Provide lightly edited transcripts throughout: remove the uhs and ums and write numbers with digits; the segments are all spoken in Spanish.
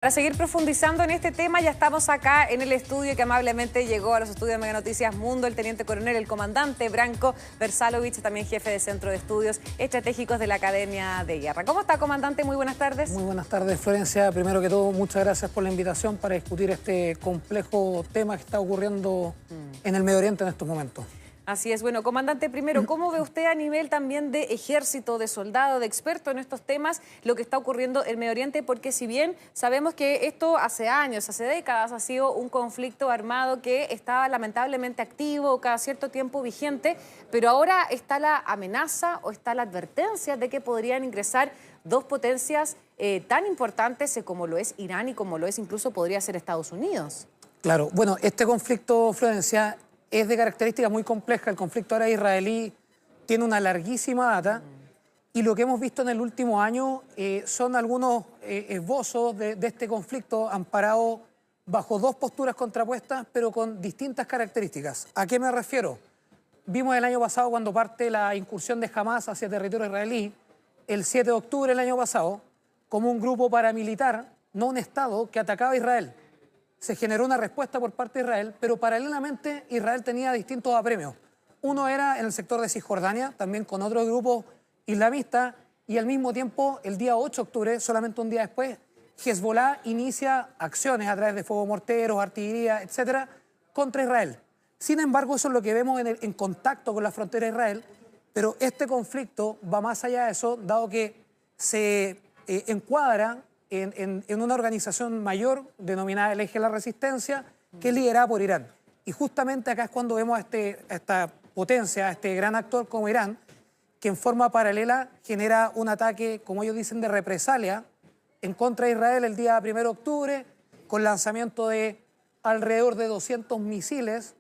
Para seguir profundizando en este tema, ya estamos acá en el estudio que amablemente llegó a los estudios de Mega Noticias Mundo, el teniente coronel, el comandante Branko Versalovich, también jefe de Centro de Estudios Estratégicos de la Academia de Guerra. ¿Cómo está, comandante? Muy buenas tardes. Muy buenas tardes, Florencia. Primero que todo, muchas gracias por la invitación para discutir este complejo tema que está ocurriendo en el Medio Oriente en estos momentos. Así es. Bueno, comandante, primero, ¿cómo ve usted a nivel también de ejército, de soldado, de experto en estos temas, lo que está ocurriendo en Medio Oriente? Porque si bien sabemos que esto hace años, hace décadas, ha sido un conflicto armado que estaba lamentablemente activo, cada cierto tiempo vigente, pero ahora está la amenaza o está la advertencia de que podrían ingresar dos potencias tan importantes como lo es Irán y como lo es incluso podría ser Estados Unidos. Claro, bueno, este conflicto, Florencia, es de características muy complejas. El conflicto árabe-israelí tiene una larguísima data y lo que hemos visto en el último año son algunos esbozos de este conflicto amparado bajo dos posturas contrapuestas, pero con distintas características. ¿A qué me refiero? Vimos el año pasado cuando parte la incursión de Hamas hacia territorio israelí, el 7 de octubre del año pasado, como un grupo paramilitar, no un Estado, que atacaba a Israel. Se generó una respuesta por parte de Israel, pero paralelamente Israel tenía distintos apremios. Uno era en el sector de Cisjordania, también con otros grupos islamistas, y al mismo tiempo, el día 8 de octubre, solamente un día después, Hezbollah inicia acciones a través de fuego morteros, artillería, etcétera, contra Israel. Sin embargo, eso es lo que vemos en contacto con la frontera de Israel, pero este conflicto va más allá de eso, dado que se encuadra en una organización mayor denominada el Eje de la Resistencia, que es liderada por Irán. Y justamente acá es cuando vemos a esta potencia, a este gran actor como Irán, que en forma paralela genera un ataque, como ellos dicen, de represalia en contra de Israel el día 1 de octubre, con lanzamiento de alrededor de 200 misiles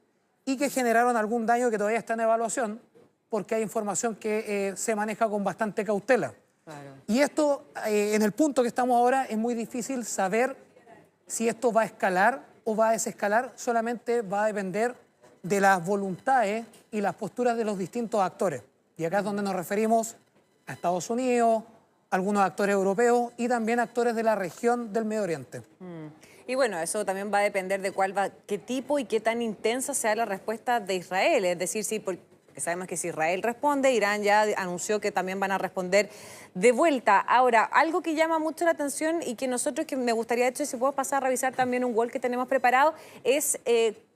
y que generaron algún daño que todavía está en evaluación, porque hay información que se maneja con bastante cautela. Claro. Y esto, en el punto que estamos ahora, es muy difícil saber si esto va a escalar o va a desescalar. Solamente va a depender de las voluntades y las posturas de los distintos actores. Y acá es donde nos referimos a Estados Unidos, algunos actores europeos y también actores de la región del Medio Oriente. Y bueno, eso también va a depender de qué tipo y qué tan intensa sea la respuesta de Israel. Es decir, si sabemos que si Israel responde, Irán ya anunció que también van a responder de vuelta. Ahora, algo que llama mucho la atención y que nosotros, que me gustaría, de hecho, si puedo pasar a revisar también un wall que tenemos preparado, es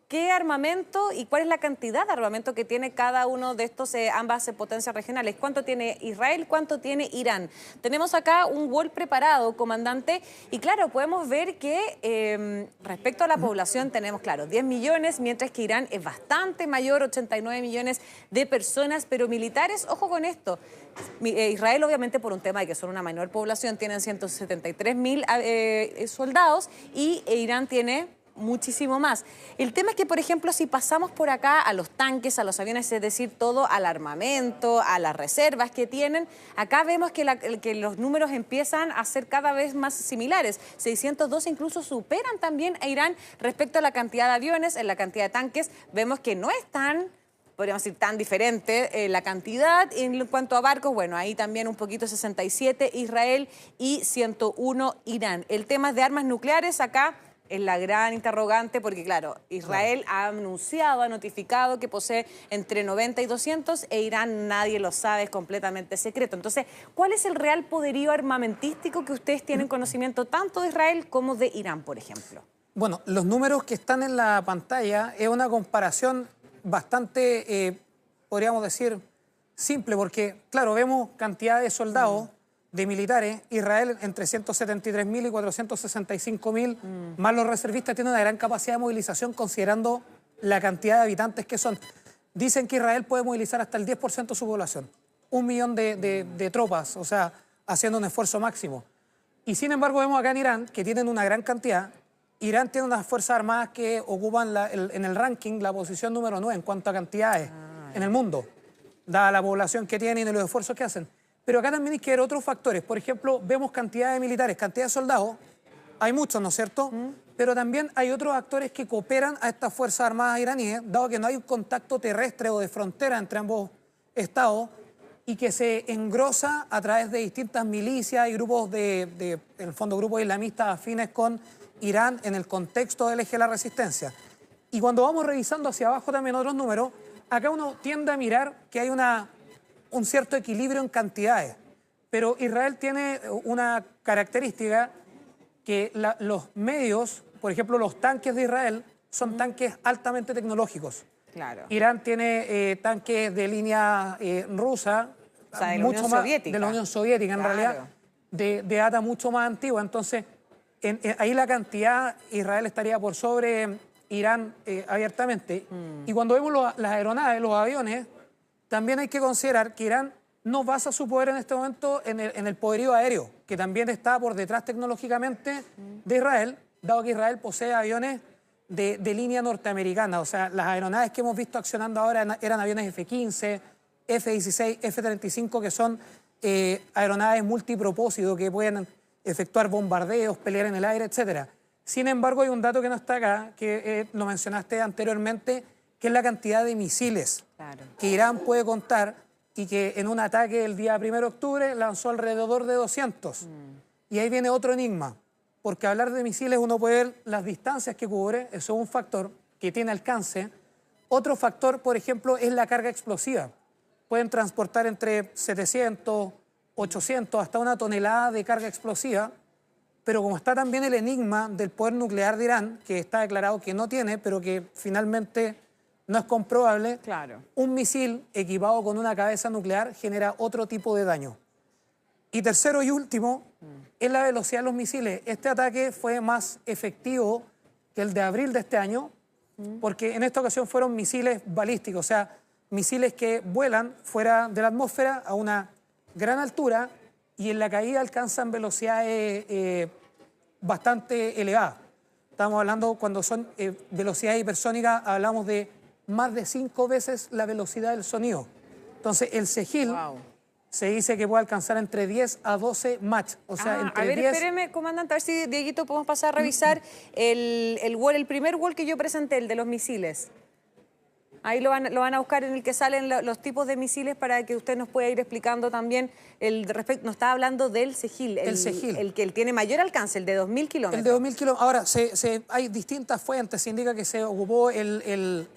qué armamento y cuál es la cantidad de armamento que tiene cada uno de estos ambas potencias regionales. ¿Cuánto tiene Israel? ¿Cuánto tiene Irán? Tenemos acá un wall preparado, comandante, y claro, podemos ver que respecto a la población tenemos, claro, 10 millones, mientras que Irán es bastante mayor, 89 millones de personas, pero militares, ojo con esto. Israel, obviamente, por un tema de que son una menor población, tienen 173.000 soldados y Irán tiene muchísimo más. El tema es que, por ejemplo, si pasamos por acá a los tanques, a los aviones, es decir, todo al armamento, a las reservas que tienen, acá vemos que los números empiezan a ser cada vez más similares. 612 incluso superan también a Irán respecto a la cantidad de aviones, en la cantidad de tanques. Vemos que no es tan, podríamos decir, tan diferente la cantidad. En cuanto a barcos, bueno, ahí también un poquito, 67 Israel y 101 Irán. El tema de armas nucleares acá es la gran interrogante porque, claro, Israel ha anunciado, ha notificado que posee entre 90 y 200 e Irán nadie lo sabe, es completamente secreto. Entonces, ¿cuál es el real poderío armamentístico que ustedes tienen conocimiento tanto de Israel como de Irán, por ejemplo? Bueno, los números que están en la pantalla es una comparación bastante, podríamos decir, simple, porque, claro, vemos cantidad de soldados, de militares. Israel entre 173.000 y 465.000, más los reservistas, tiene una gran capacidad de movilización considerando la cantidad de habitantes que son. Dicen que Israel puede movilizar hasta el 10% de su población, 1 millón de tropas, o sea, haciendo un esfuerzo máximo. Y sin embargo vemos acá en Irán que tienen una gran cantidad. Irán tiene unas fuerzas armadas que ocupan en el ranking la posición número 9 en cuanto a cantidades en el mundo, dada la población que tienen y los esfuerzos que hacen. Pero acá también hay que ver otros factores. Por ejemplo, vemos cantidad de militares, cantidad de soldados. Hay muchos, ¿no es cierto? Pero también hay otros actores que cooperan a estas Fuerzas Armadas iraníes, dado que no hay un contacto terrestre o de frontera entre ambos estados. y que se engrosa a través de distintas milicias y grupos en el fondo, grupos islamistas afines con Irán en el contexto del eje de la resistencia. Y cuando vamos revisando hacia abajo también otros números, acá uno tiende a mirar que hay un cierto equilibrio en cantidades. Pero Israel tiene una característica que los medios, por ejemplo, los tanques de Israel, son tanques altamente tecnológicos. Claro. Irán tiene tanques de línea rusa, o sea, de la mucho Unión más Soviética. de la Unión Soviética, en Claro. realidad, de data mucho más antigua. Entonces, ahí la cantidad, Israel estaría por sobre Irán abiertamente. Y cuando vemos las aeronaves, los aviones, también hay que considerar que Irán no basa su poder en este momento en el poderío aéreo, que también está por detrás tecnológicamente de Israel, dado que Israel posee aviones de línea norteamericana. O sea, las aeronaves que hemos visto accionando ahora eran aviones F-15, F-16, F-35, que son aeronaves multipropósito que pueden efectuar bombardeos, pelear en el aire, etc. Sin embargo, hay un dato que no está acá, que lo mencionaste anteriormente, que es la cantidad de misiles que Irán puede contar y que en un ataque el día 1 de octubre lanzó alrededor de 200. Y ahí viene otro enigma, porque hablar de misiles uno puede ver las distancias que cubre, eso es un factor que tiene alcance. Otro factor, por ejemplo, es la carga explosiva. Pueden transportar entre 700, 800, hasta 1 tonelada de carga explosiva, pero como está también el enigma del poder nuclear de Irán, que está declarado que no tiene, pero que finalmente no es comprobable, un misil equipado con una cabeza nuclear genera otro tipo de daño. Y tercero y último, es la velocidad de los misiles. Este ataque fue más efectivo que el de abril de este año, porque en esta ocasión fueron misiles balísticos, o sea, misiles que vuelan fuera de la atmósfera a una gran altura y en la caída alcanzan velocidades bastante elevadas. Estamos hablando, cuando son velocidades hipersónicas, hablamos de más de 5 veces la velocidad del sonido. Entonces, el Sejil se dice que puede alcanzar entre 10 a 12 Mach. O sea, entre a ver, 10... espéreme, comandante, a ver si, Dieguito, podemos pasar a revisar el primer wall que yo presenté, el de los misiles. Ahí lo van a buscar, en el que salen los tipos de misiles, para que usted nos pueda ir explicando también. Nos estaba hablando del Sejil, el que tiene mayor alcance, el de 2.000 kilómetros. El de 2.000 kilómetros. Ahora, hay distintas fuentes. Se indica que se ocupó el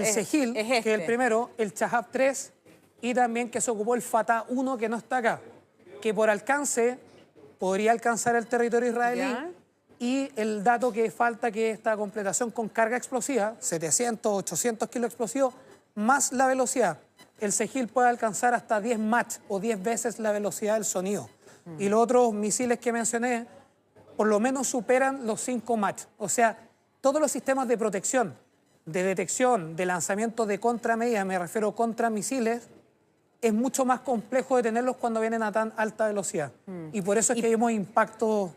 Sejil, que es el primero, el Shahab 3, y también que se ocupó el Fatah 1, que no está acá, que por alcance podría alcanzar el territorio israelí. ¿Ya? Y el dato que falta, que esta completación con carga explosiva, 700, 800 kilos explosivos, más la velocidad. El Sejil puede alcanzar hasta 10 Mach o 10 veces la velocidad del sonido. Y los otros misiles que mencioné, por lo menos superan los 5 Mach. O sea, todos los sistemas de protección, de detección, de lanzamiento de contramedida, me refiero a contramisiles, es mucho más complejo de tenerlos cuando vienen a tan alta velocidad. Y por eso es que vemos impactos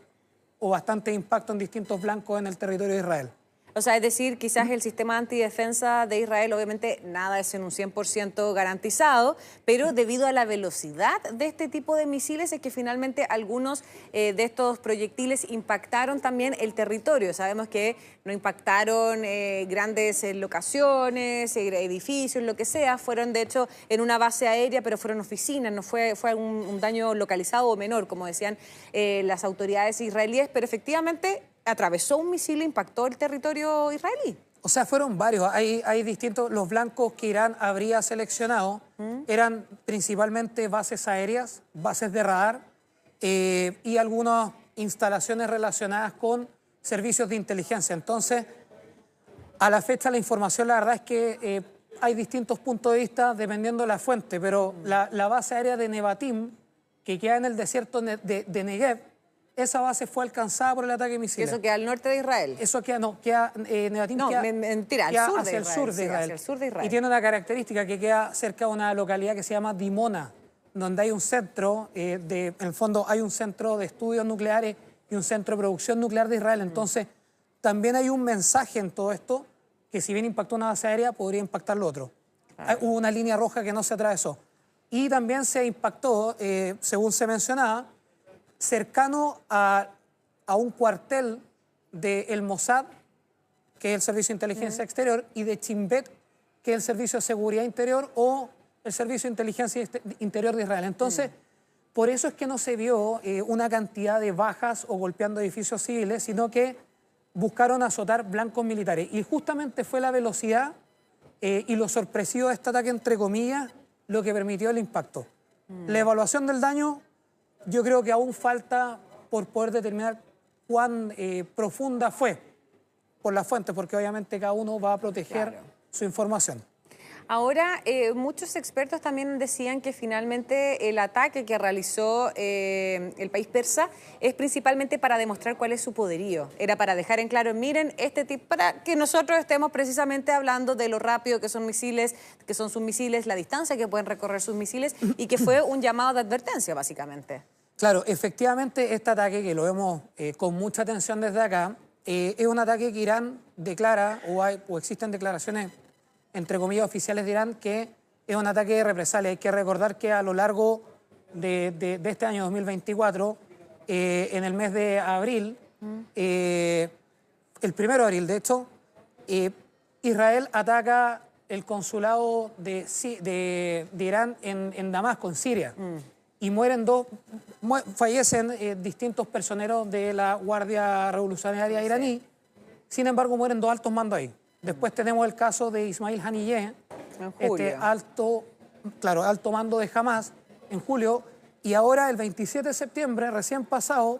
o bastante impacto en distintos blancos en el territorio de Israel. O sea, es decir, quizás el sistema antidefensa de Israel, obviamente nada es en un 100% garantizado, pero debido a la velocidad de este tipo de misiles es que finalmente algunos de estos proyectiles impactaron también el territorio. Sabemos que no impactaron grandes locaciones, edificios, lo que sea. Fueron, de hecho, en una base aérea, pero fueron oficinas, no fue un daño localizado o menor, como decían las autoridades israelíes, pero efectivamente atravesó un misil e impactó el territorio israelí. O sea, fueron varios. Hay distintos. Los blancos que Irán habría seleccionado eran principalmente bases aéreas, bases de radar y algunas instalaciones relacionadas con servicios de inteligencia. Entonces, a la fecha la información, la verdad es que hay distintos puntos de vista dependiendo de la fuente, pero la base aérea de Nevatim, que queda en el desierto de Negev, esa base fue alcanzada por el ataque de misiles. ¿Eso queda al norte de Israel? Eso queda, Nevatim no, queda, mentira, queda al sur hacia el sur de Israel. Hacia el sur de Israel. Y tiene una característica, que queda cerca de una localidad que se llama Dimona, donde hay un centro, en el fondo hay un centro de estudios nucleares y un centro de producción nuclear de Israel. Entonces, también hay un mensaje en todo esto, que si bien impactó una base aérea, podría impactar lo otro. Hubo una línea roja que no se atravesó. Y también se impactó, según se mencionaba, cercano a un cuartel del Mossad, que es el Servicio de Inteligencia Exterior, y de Shin Bet, que es el Servicio de Seguridad Interior, o el Servicio de Inteligencia Interior de Israel. Entonces, por eso es que no se vio una cantidad de bajas o golpeando edificios civiles, sino que buscaron azotar blancos militares. Y justamente fue la velocidad y lo sorpresivo de este ataque, entre comillas, lo que permitió el impacto. La evaluación del daño, yo creo que aún falta por poder determinar cuán profunda fue por la fuente, porque obviamente cada uno va a proteger su información. Ahora, muchos expertos también decían que finalmente el ataque que realizó el país persa es principalmente para demostrar cuál es su poderío. Era para dejar en claro, miren, para que nosotros estemos precisamente hablando de lo rápido que son misiles, que son sus misiles, la distancia que pueden recorrer sus misiles, y que fue un llamado de advertencia, básicamente. Claro, efectivamente este ataque, que lo vemos con mucha atención desde acá, es un ataque que Irán declara, o existen declaraciones entre comillas oficiales de Irán, que es un ataque de represalia. Hay que recordar que a lo largo de este año 2024, en el mes de abril, el 1 de abril, de hecho, Israel ataca el consulado de Irán en Damasco, en Siria, y fallecen distintos personeros de la Guardia Revolucionaria iraní. Sin embargo, mueren 2 altos mandos ahí. Después tenemos el caso de Ismail Haniyeh, alto mando de Hamas, en julio. Y ahora, el 27 de septiembre, recién pasado,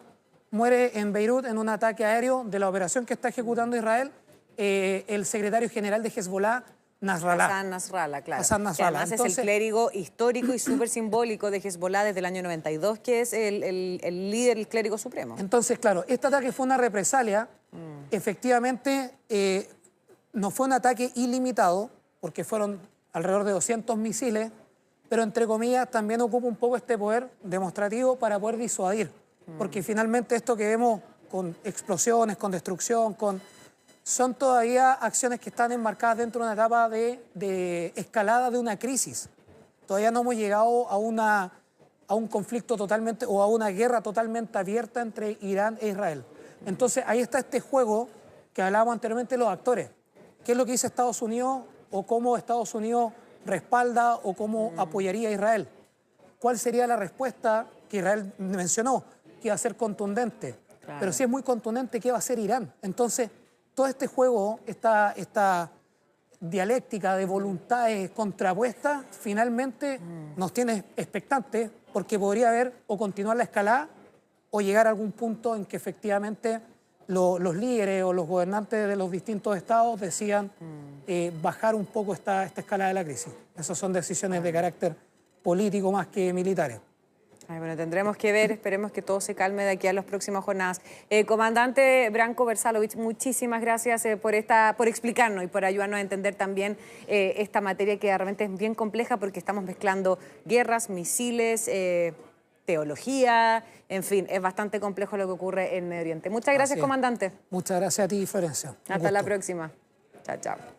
muere en Beirut en un ataque aéreo de la operación que está ejecutando Israel el secretario general de Hezbollah, Nasrallah. Hassan Nasrallah, claro. Hassan Nasrallah. Además, entonces, es el clérigo histórico y súper simbólico de Hezbollah desde el año 92, que es el líder, el clérigo supremo. Entonces, claro, este ataque fue una represalia. Efectivamente, no fue un ataque ilimitado, porque fueron alrededor de 200 misiles, pero entre comillas también ocupa un poco este poder demostrativo para poder disuadir. Porque finalmente esto que vemos con explosiones, con destrucción, son todavía acciones que están enmarcadas dentro de una etapa de escalada de una crisis. Todavía no hemos llegado a un conflicto totalmente, o a una guerra totalmente abierta entre Irán e Israel. Entonces ahí está este juego que hablábamos anteriormente de los actores. ¿Qué es lo que dice Estados Unidos, o cómo Estados Unidos respalda o cómo apoyaría a Israel? ¿Cuál sería la respuesta que Israel mencionó? Que iba a ser contundente. Claro. Pero si es muy contundente, ¿qué va a hacer Irán? Entonces, todo este juego, esta dialéctica de voluntades contrapuestas, finalmente nos tiene expectantes, porque podría haber o continuar la escalada o llegar a algún punto en que efectivamente los líderes o los gobernantes de los distintos estados decían bajar un poco esta escalada de la crisis. Esas son decisiones de carácter político más que militares. Bueno, tendremos que ver, esperemos que todo se calme de aquí a las próximas jornadas. Comandante Branko Versalovich, muchísimas gracias por explicarnos y por ayudarnos a entender también esta materia, que realmente es bien compleja, porque estamos mezclando guerras, misiles, teología, en fin, es bastante complejo lo que ocurre en Medio Oriente. Muchas gracias, comandante. Muchas gracias a ti, Florencia. Hasta la próxima. Chao, chao.